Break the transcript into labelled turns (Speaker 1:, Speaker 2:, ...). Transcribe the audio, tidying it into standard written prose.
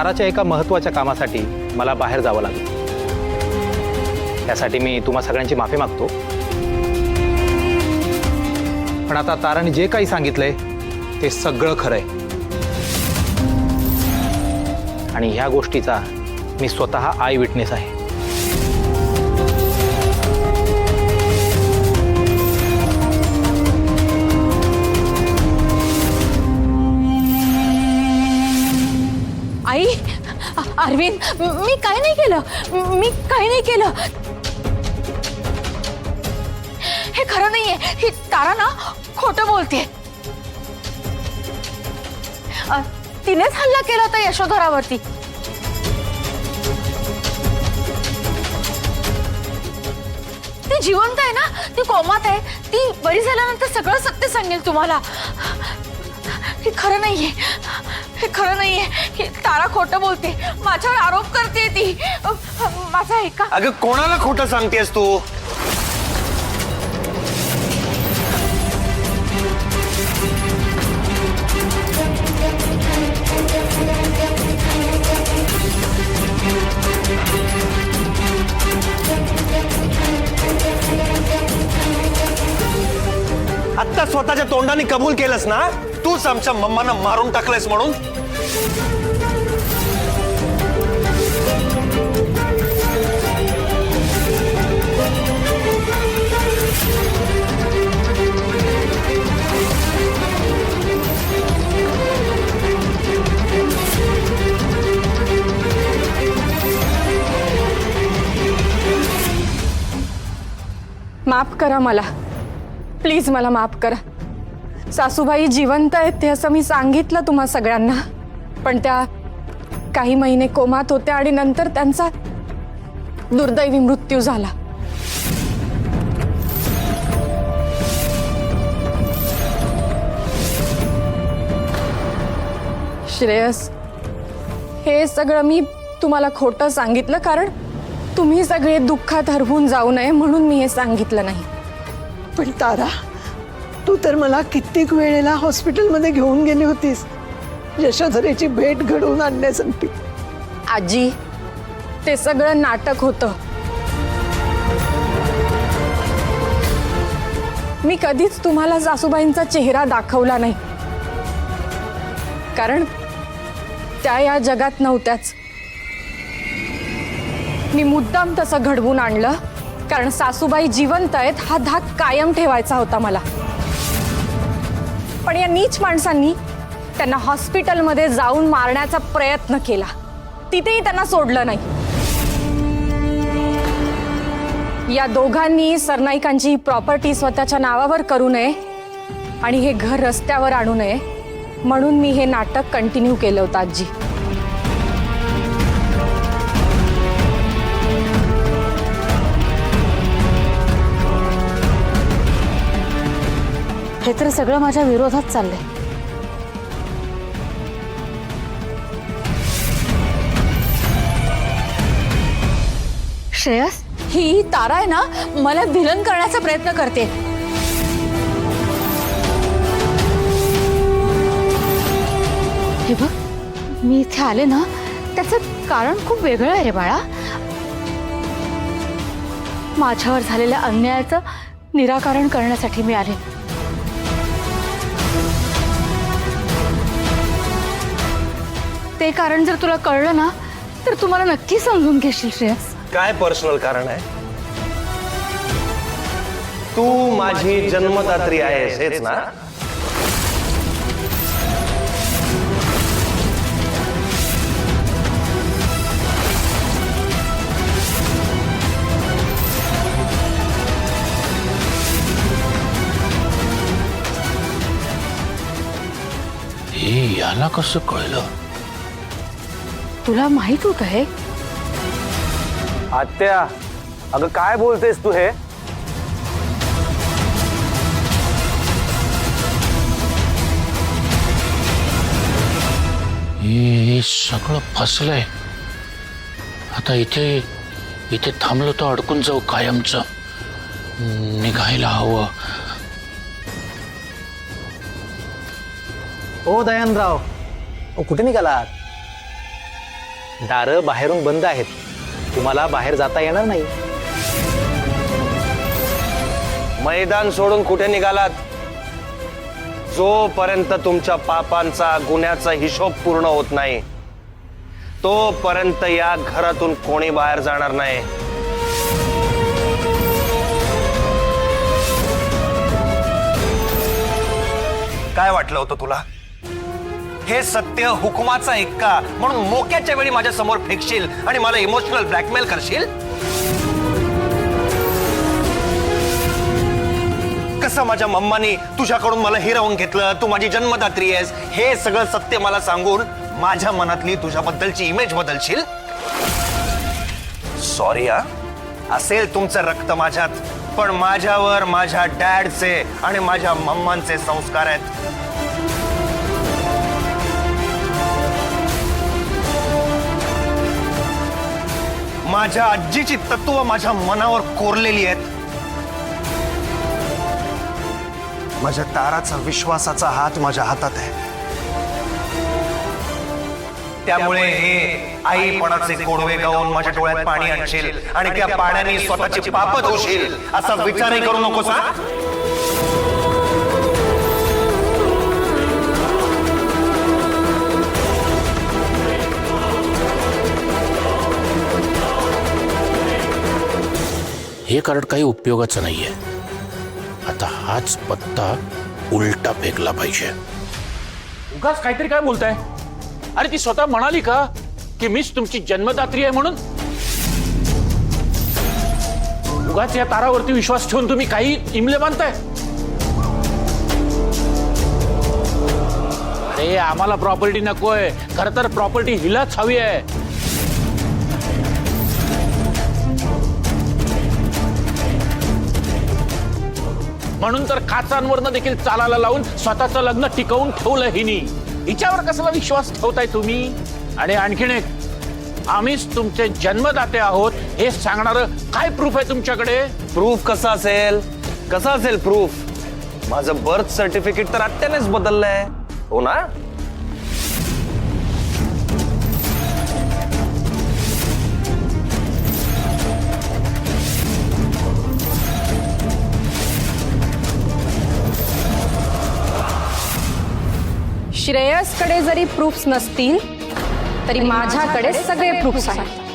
Speaker 1: ताराच्या एका महत्त्वाच्या कामासाठी मला बाहेर जावं लागलं। त्यासाठी मी तुम्हा सगळ्यांची माफी मागतो। पण आता ताराने जे काही सांगितलंय ते सगळं खरं आहे आणि ह्या गोष्टीचा मी स्वतः आय विटनेस आहे।
Speaker 2: आई, अरविंद, मी काय नाही केलं, मी काय नाही केलं। हे खरं नाहीये, ही तारा ना खोटं बोलते। तिनेच हल्ला केला होता यशोधरावरती। ती जिवंत आहे ना, ती कोमात आहे, ती बरी झाल्यानंतर सगळं सत्य सांगेल तुम्हाला। हे खरं नाहीये, हे खरं नाहीये, ही तारा खोटं बोलते, माझ्यावर आरोप करते ती। माझा ऐका।
Speaker 3: अगं कोणाला खोटं सांगतेस तू? आता स्वतःच्या तोंडाने कबूल केलंस ना, तूच आमच्या मम्मांना मारून टाकलंयस म्हणून।
Speaker 2: माफ करा मला, प्लीज मला माफ करा। सासूबाई जिवंत आहेत ते असं मी सांगितलं तुम्हा सगळ्यांना, पण त्या काही महिने कोमात होत्या आणि नंतर त्यांचा दुर्दैवी मृत्यू झाला। श्रेयस, हे सगळं मी तुम्हाला खोटं सांगितलं कारण तुम्ही सगळे दुःखात हरवून जाऊ नये म्हणून मी हे सांगितलं नाही।
Speaker 4: पण तारा, तू तर मला कित्येक वेळेला हॉस्पिटलमध्ये घेऊन गेली होतीस यशोधरेची भेट घडवून आणण्यासाठी।
Speaker 2: आजी, ते सगळं नाटक होतं। मी कधीच तुम्हाला सासूबाईंचा चेहरा दाखवला नाही कारण त्या या जगात नव्हत्याच। मी मुद्दाम तसं घडवून आणलं कारण सासूबाई जिवंत आहेत हा धाक कायम ठेवायचा होता मला। पण या नीच माणसांनी त्यांना हॉस्पिटलमध्ये जाऊन मारण्याचा प्रयत्न केला, तिथेही त्यांना सोडलं नाही। या दोघांनी सरनाईकांची प्रॉपर्टी स्वतःच्या नावावर करू नये आणि हे घर रस्त्यावर आणू नये म्हणून मी हे नाटक कंटिन्यू केलं होतं आजी।
Speaker 5: हे तर सगळं माझ्या विरोधात चाललंय।
Speaker 2: श्रेयस, ही तारा आहे ना मला विलन करण्याचा प्रयत्न करते।
Speaker 5: हे बघ, मी इथे आले ना त्याचं कारण खूप वेगळं आहे रे बाळा। माझ्यावर झालेल्या अन्यायाचं निराकरण करण्यासाठी मी आले। ते कारण जर तुला कळलं ना तर तू मला नक्की समजून घेशील श्रेयस।
Speaker 3: काय पर्सनल कारण आहे? तू माझी जन्मदात्री आहेस हेच ना?
Speaker 6: हे याला कसं कळलं?
Speaker 5: तुला माहित होत आहे?
Speaker 3: आत्या, अगं काय बोलतेस तू हे?
Speaker 6: हे सगळं फसलंय। आता इथे इथे थांबलो तर अडकून जाऊ कायमचं। निघायला हवं।
Speaker 1: ओ दयानराव, कुठे निघालात? दारं बाहेरून बंद आहेत, तुम्हाला बाहेर जाता येणार नाही.
Speaker 3: मैदान सोडून कुठे निघालात? जोपर्यंत तुमच्या पापांचा गुन्ह्याचा हिशोब पूर्ण होत नाही तोपर्यंत या घरातून कोणी बाहेर जाणार नाही. काय वाटलं होतं तुला? हे सत्य हुकुमाचा एक्का म्हणून मोक्याच्या वेळी माझ्या समोर फेकशील आणि मला इमोशनल ब्लॅकमेल करशील? कसं माझ्या मम्मानी तुझ्याकडून मला हिरावून घेतलं, तू माझी जन्मदात्री आहेस, हे सगळं सत्य मला सांगून माझ्या मनातली तुझ्याबद्दलची इमेज बदलशील? सॉरी हा, असेल तुमचं रक्त माझ्यात, पण माझ्यावर माझ्या डॅडचे आणि माझ्या मम्मांचे संस्कार आहेत. माझ्या आजीची तत्व माझ्या मनावर कोरलेली आहेत. माझ्या ताराचा विश्वासाचा हात माझ्या हातात आहे. त्यामुळे हे आईपणाचे गोडवे गाऊन माझ्या डोळ्यात पाणी आणशील आणि त्या पाण्याने स्वतःची पाप धुशील असा विचारही करू नकोस हा?
Speaker 6: हे कार्ड काही उपयोगाचं नाहीये. आता हाच पत्ता उलटा फेकला पाहिजे.
Speaker 7: उगाच काहीतरी काय बोलताय? अरे ती स्वतः म्हणाली का की मीच तुमची जन्मदात्री आहे म्हणून? उगाच या तारावरती विश्वास ठेवून तुम्ही काही इमले बांधताय. अरे आम्हाला प्रॉपर्टी नकोय, खरं तर प्रॉपर्टी हिलाच हवी आहे. म्हणून तर काचांवरनं देखील चालायला लावून स्वतःचं लग्न टिकवून ठेवलं हिनी. हिच्यावर कसला विश्वास ठेवताय तुम्ही? आणि आणखीन एक, आम्हीच तुमचे जन्मदाते आहोत हे सांगणारं काय प्रूफ आहे तुमच्याकडे?
Speaker 3: प्रूफ कसा असेल प्रूफ? माझं बर्थ सर्टिफिकेट तर आत्यानेच बदललंय, हो ना?
Speaker 2: श्रेयसकडे जरी प्रूफ्स नसतील तरी माझ्याकडे सगळे प्रूफ्स आहेत.